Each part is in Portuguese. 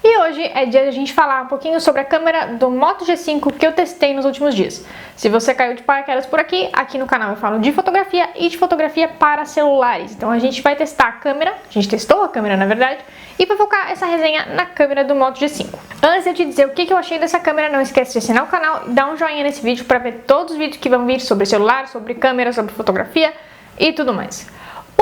E hoje é dia de a gente falar um pouquinho sobre a câmera do Moto G5 que eu testei nos últimos dias. Se você caiu de paraquedas por aqui, aqui no canal eu falo de fotografia e de fotografia para celulares. Então a gente vai testar a câmera, a gente testou a câmera na verdade, e vai focar essa resenha na câmera do Moto G5. Antes de eu te dizer o que eu achei dessa câmera, não esquece de assinar o canal e dar um joinha nesse vídeo para ver todos os vídeos que vão vir sobre celular, sobre câmera, sobre fotografia e tudo mais.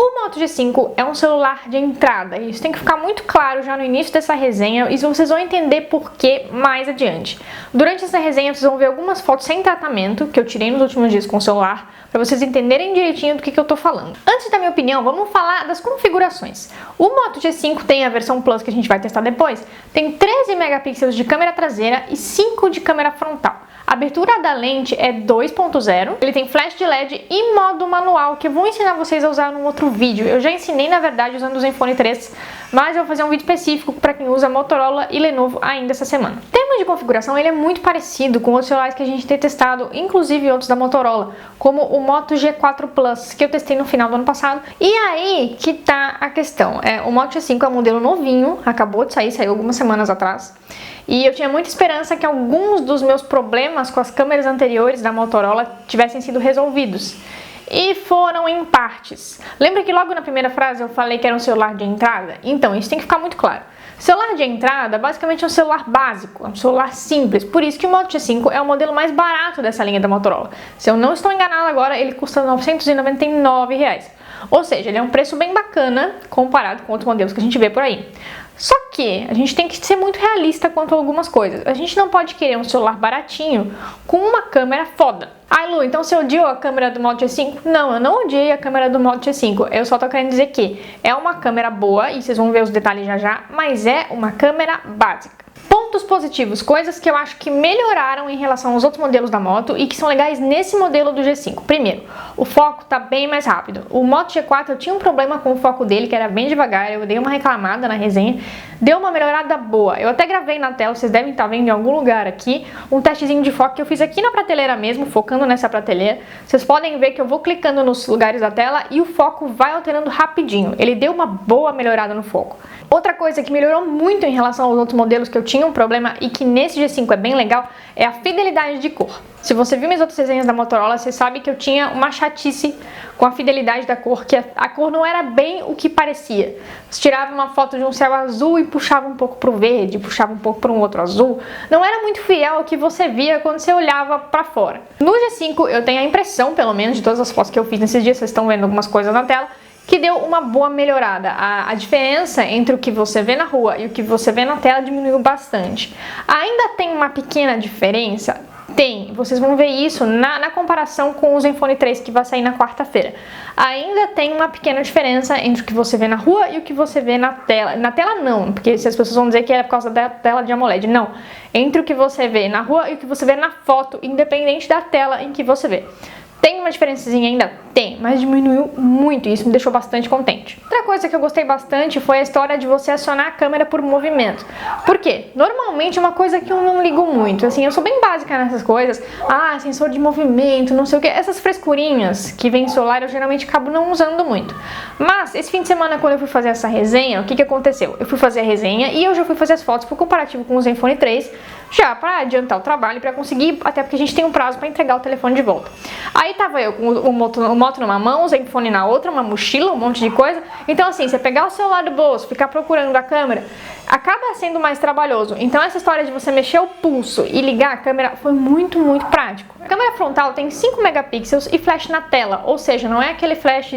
O Moto G5 é um celular de entrada, e isso tem que ficar muito claro já no início dessa resenha, e vocês vão entender por que mais adiante. Durante essa resenha vocês vão ver algumas fotos sem tratamento que eu tirei nos últimos dias com o celular, para vocês entenderem direitinho do que eu tô falando. Antes da minha opinião, vamos falar das configurações. O Moto G5 tem a versão Plus que a gente vai testar depois, tem 13 megapixels de câmera traseira e 5 de câmera frontal. A abertura da lente é 2.0, ele tem flash de LED e modo manual, que eu vou ensinar vocês a usar num outro vídeo. Eu já ensinei, na verdade, usando o Zenfone 3, mas eu vou fazer um vídeo específico para quem usa Motorola e Lenovo ainda essa semana. Em termos de configuração, ele é muito parecido com outros celulares que a gente tem testado, inclusive outros da Motorola, como o Moto G4 Plus, que eu testei no final do ano passado. E aí que tá a questão. O Moto G5 é um modelo novinho, acabou de sair, saiu algumas semanas atrás. E eu tinha muita esperança que alguns dos meus problemas com as câmeras anteriores da Motorola tivessem sido resolvidos. E foram em partes. Lembra que logo na primeira frase eu falei que era um celular de entrada? Então, isso tem que ficar muito claro. Celular de entrada basicamente é um celular básico, é um celular simples. Por isso que o Moto G5 é o modelo mais barato dessa linha da Motorola. Se eu não estou enganada agora, ele custa R$ 999. Ou seja, ele é um preço bem bacana comparado com outros modelos que a gente vê por aí. Só que a gente tem que ser muito realista quanto a algumas coisas. A gente não pode querer um celular baratinho com uma câmera foda. Ai, Lu, então você odiou a câmera do Moto G5? Não, eu não odiei a câmera do Moto G5. Eu só tô querendo dizer que é uma câmera boa, e vocês vão ver os detalhes já já, mas é uma câmera básica. Pontos positivos, coisas que eu acho que melhoraram em relação aos outros modelos da moto e que são legais nesse modelo do G5. Primeiro, o foco tá bem mais rápido. O Moto G4 eu tinha um problema com o foco dele, que era bem devagar, eu dei uma reclamada na resenha, deu uma melhorada boa. Eu até gravei na tela, vocês devem estar vendo em algum lugar aqui, um testezinho de foco que eu fiz aqui na prateleira mesmo, focando nessa prateleira. Vocês podem ver que eu vou clicando nos lugares da tela e o foco vai alterando rapidinho. Ele deu uma boa melhorada no foco. Outra coisa que melhorou muito em relação aos outros modelos que eu tinha um problema e que nesse G5 é bem legal é a fidelidade de cor. Se você viu minhas outras resenhas da Motorola, você sabe que eu tinha uma chatice com a fidelidade da cor, que a cor não era bem o que parecia. Você tirava uma foto de um céu azul e puxava um pouco para o verde, puxava um pouco para um outro azul. Não era muito fiel ao que você via quando você olhava para fora. No G5 eu tenho a impressão, pelo menos de todas as fotos que eu fiz nesses dias, vocês estão vendo algumas coisas na tela, que deu uma boa melhorada. A diferença entre o que você vê na rua e o que você vê na tela diminuiu bastante. Ainda tem uma pequena diferença? Tem. Vocês vão ver isso na comparação com o Zenfone 3 que vai sair na quarta-feira. Ainda tem uma pequena diferença entre o que você vê na rua e o que você vê na tela. Na tela não, porque se as pessoas vão dizer que é por causa da tela de AMOLED. Não. Entre o que você vê na rua e o que você vê na foto, independente da tela em que você vê. Tem uma diferençazinha ainda? Tem, mas diminuiu muito e isso me deixou bastante contente. Outra coisa que eu gostei bastante foi a história de você acionar a câmera por movimento. Por quê? Normalmente é uma coisa que eu não ligo muito, assim, eu sou bem básica nessas coisas. Sensor de movimento, não sei o que, essas frescurinhas que vem em celular eu geralmente acabo não usando muito. Mas esse fim de semana quando eu fui fazer essa resenha, o que aconteceu? Eu fui fazer a resenha e eu já fui fazer as fotos por comparativo com o Zenfone 3, já para adiantar o trabalho, para conseguir, até porque a gente tem um prazo para entregar o telefone de volta. Aí tava eu com o moto numa mão, o Zenfone na outra, uma mochila, um monte de coisa. Então assim, você pegar o celular do bolso, ficar procurando a câmera, acaba sendo mais trabalhoso. Então essa história de você mexer o pulso e ligar a câmera foi muito, muito prático. A câmera frontal tem 5 megapixels e flash na tela, ou seja, não é aquele flash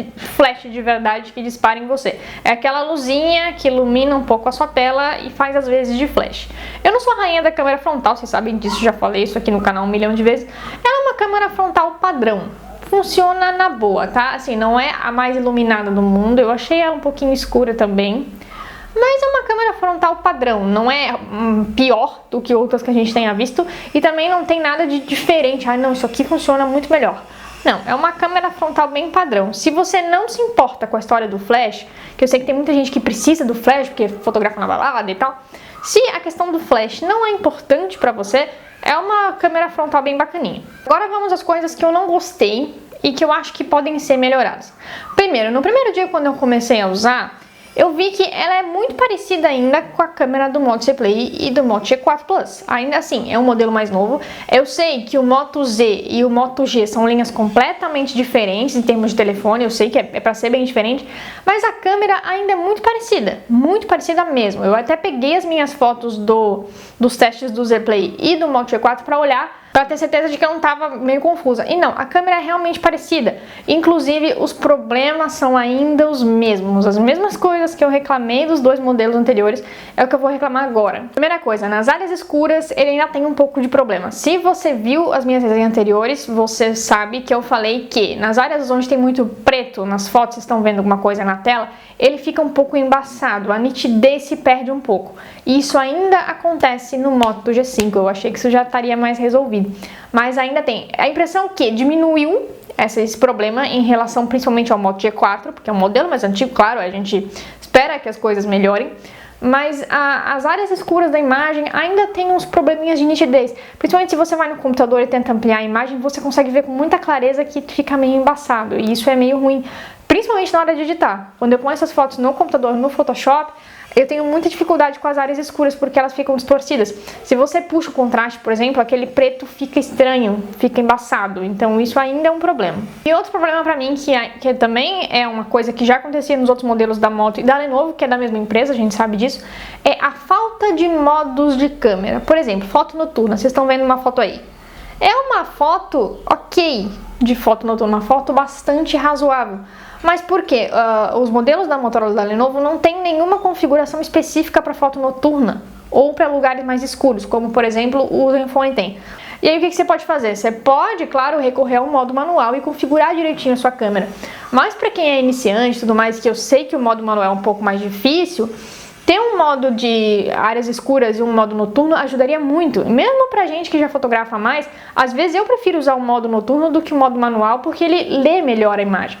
de verdade que dispara em você. É aquela luzinha que ilumina um pouco a sua tela e faz às vezes de flash. Eu não sou a rainha da câmera frontal, vocês sabem disso, já falei isso aqui no canal 1 milhão de vezes. Ela é uma câmera frontal padrão. Funciona na boa, tá? Assim, não é a mais iluminada do mundo, eu achei ela um pouquinho escura também. Mas é uma câmera frontal padrão, não é pior do que outras que a gente tenha visto e também não tem nada de diferente. Não, isso aqui funciona muito melhor. Não, é uma câmera frontal bem padrão. Se você não se importa com a história do flash, que eu sei que tem muita gente que precisa do flash porque fotografa na balada e tal, se a questão do flash não é importante pra você, é uma câmera frontal bem bacaninha. Agora vamos às coisas que eu não gostei e que eu acho que podem ser melhoradas. Primeiro, no primeiro dia quando eu comecei a usar, eu vi que ela é muito parecida ainda com a câmera do Moto Z Play e do Moto G4 Plus. Ainda assim, é um modelo mais novo. Eu sei que o Moto Z e o Moto G são linhas completamente diferentes em termos de telefone, eu sei que é para ser bem diferente, mas a câmera ainda é muito parecida mesmo. Eu até peguei as minhas fotos dos testes do Z Play e do Moto G4 para olhar, para ter certeza de que eu não estava meio confusa. E não, a câmera é realmente parecida. Inclusive, os problemas são ainda os mesmos. As mesmas coisas que eu reclamei dos dois modelos anteriores é o que eu vou reclamar agora. Primeira coisa, nas áreas escuras ele ainda tem um pouco de problema. Se você viu as minhas resenhas anteriores, você sabe que eu falei que nas áreas onde tem muito preto, nas fotos, vocês estão vendo alguma coisa na tela, ele fica um pouco embaçado, a nitidez se perde um pouco. E isso ainda acontece no Moto G5, eu achei que isso já estaria mais resolvido. Mas ainda tem. A impressão que diminuiu esse problema em relação principalmente ao Moto G4, porque é um modelo mais antigo, claro, a gente espera que as coisas melhorem. Mas as áreas escuras da imagem ainda tem uns probleminhas de nitidez. Principalmente se você vai no computador e tenta ampliar a imagem, você consegue ver com muita clareza que fica meio embaçado. E isso é meio ruim, principalmente na hora de editar. Quando eu ponho essas fotos no computador, no Photoshop, eu tenho muita dificuldade com as áreas escuras porque elas ficam distorcidas. Se você puxa o contraste, por exemplo, aquele preto fica estranho, fica embaçado. Então isso ainda é um problema. E outro problema pra mim, que também é uma coisa que já acontecia nos outros modelos da Moto e da Lenovo, que é da mesma empresa, a gente sabe disso, é a falta de modos de câmera. Por exemplo, foto noturna. Vocês estão vendo uma foto aí. É uma foto ok de foto noturna, uma foto bastante razoável. Mas por quê? Os modelos da Motorola e da Lenovo não tem nenhuma configuração específica para foto noturna ou para lugares mais escuros, como por exemplo o Zenfone tem. E aí o que você pode fazer? Você pode, claro, recorrer ao modo manual e configurar direitinho a sua câmera. Mas para quem é iniciante e tudo mais, que eu sei que o modo manual é um pouco mais difícil, ter um modo de áreas escuras e um modo noturno ajudaria muito. Mesmo pra gente que já fotografa mais, às vezes eu prefiro usar o modo noturno do que o modo manual porque ele lê melhor a imagem.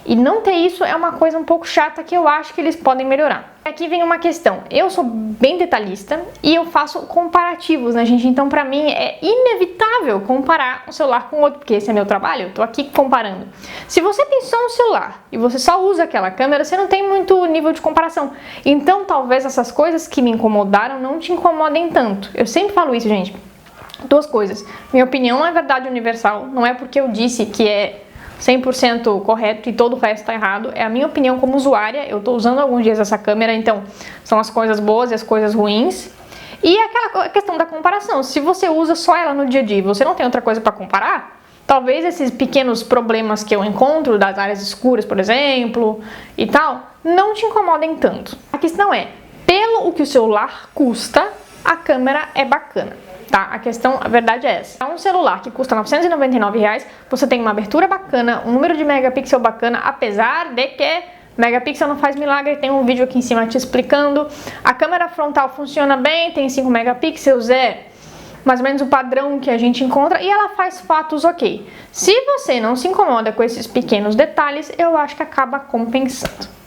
E não ter isso é uma coisa um pouco chata que eu acho que eles podem melhorar. Aqui vem uma questão. Eu sou bem detalhista e eu faço comparativos, né, gente? Então, pra mim, é inevitável comparar um celular com o outro, porque esse é meu trabalho, eu tô aqui comparando. Se você tem só um celular e você só usa aquela câmera, você não tem muito nível de comparação. Então, talvez essas coisas que me incomodaram não te incomodem tanto. Eu sempre falo isso, gente. Duas coisas. Minha opinião não é verdade universal, não é porque eu disse que é 100% correto e todo o resto tá errado. É a minha opinião como usuária. Eu tô usando alguns dias essa câmera, então são as coisas boas e as coisas ruins. E aquela questão da comparação. Se você usa só ela no dia a dia e você não tem outra coisa para comparar, talvez esses pequenos problemas que eu encontro das áreas escuras, por exemplo, e tal, não te incomodem tanto. A questão é, pelo que o celular custa, a câmera é bacana. Tá, a verdade é essa. É um celular que custa R$999, você tem uma abertura bacana, um número de megapixel bacana, apesar de que megapixel não faz milagre, tem um vídeo aqui em cima te explicando. A câmera frontal funciona bem, tem 5 megapixels, é mais ou menos o padrão que a gente encontra e ela faz fotos ok. Se você não se incomoda com esses pequenos detalhes, eu acho que acaba compensando.